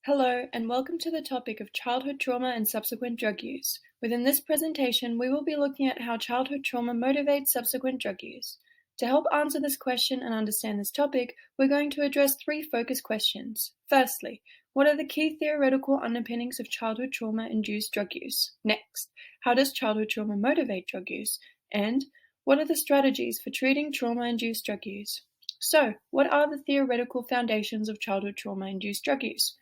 Hello, and welcome to the topic of childhood trauma and subsequent drug use. Within this presentation, we will be looking at how childhood trauma motivates subsequent drug use. To help answer this question and understand this topic, we're going to address three focus questions. Firstly, what are the key theoretical underpinnings of childhood trauma-induced drug use? Next, how does childhood trauma motivate drug use? And what are the strategies for treating trauma-induced drug use? So, what are the theoretical foundations of childhood trauma-induced drug use?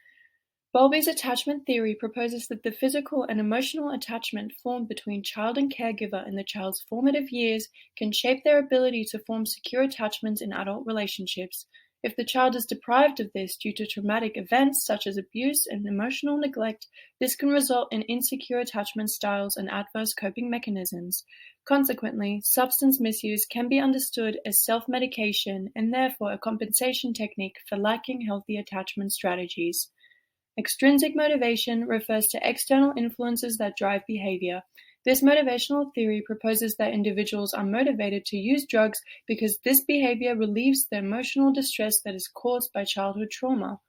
Bowlby's attachment theory proposes that the physical and emotional attachment formed between child and caregiver in the child's formative years can shape their ability to form secure attachments in adult relationships. If the child is deprived of this due to traumatic events such as abuse and emotional neglect, this can result in insecure attachment styles and adverse coping mechanisms. Consequently, substance misuse can be understood as self-medication and therefore a compensation technique for lacking healthy attachment strategies. Extrinsic motivation refers to external influences that drive behavior. This motivational theory proposes that individuals are motivated to use drugs because this behavior relieves the emotional distress that is caused by childhood trauma.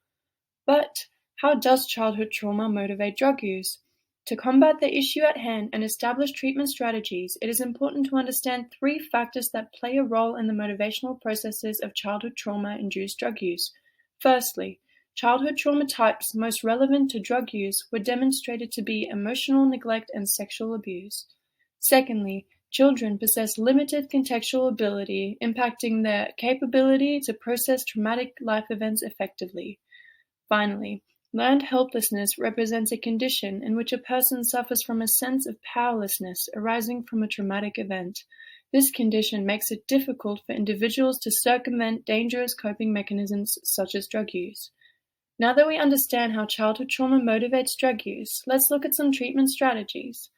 But how does childhood trauma motivate drug use? To combat the issue at hand and establish treatment strategies, it is important to understand three factors that play a role in the motivational processes of childhood trauma-induced drug use. Firstly, childhood trauma types most relevant to drug use were demonstrated to be emotional neglect and sexual abuse. Secondly, children possess limited contextual ability, impacting their capability to process traumatic life events effectively. Finally, learned helplessness represents a condition in which a person suffers from a sense of powerlessness arising from a traumatic event. This condition makes it difficult for individuals to circumvent dangerous coping mechanisms such as drug use. Now that we understand how childhood trauma motivates drug use, let's look at some treatment strategies.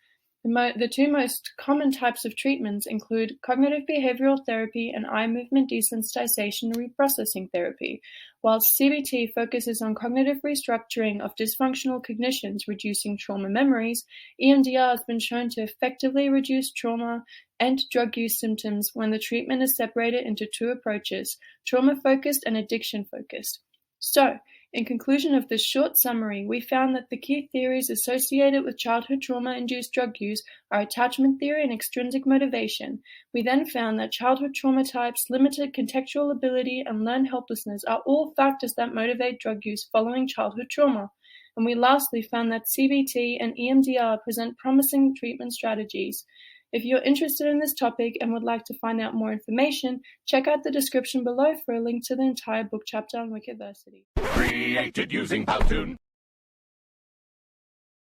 The two most common types of treatments include cognitive behavioral therapy and eye movement desensitization reprocessing therapy. While CBT focuses on cognitive restructuring of dysfunctional cognitions, reducing trauma memories, EMDR has been shown to effectively reduce trauma and drug use symptoms when the treatment is separated into two approaches, trauma-focused and addiction-focused. So, in conclusion of this short summary, we found that the key theories associated with childhood trauma-induced drug use are attachment theory and extrinsic motivation. We then found that childhood trauma types, limited contextual ability, and learned helplessness are all factors that motivate drug use following childhood trauma. And we lastly found that CBT and EMDR present promising treatment strategies. If you're interested in this topic and would like to find out more information, check out the description below for a link to the entire book chapter on wikiversity. Created using Powtoon.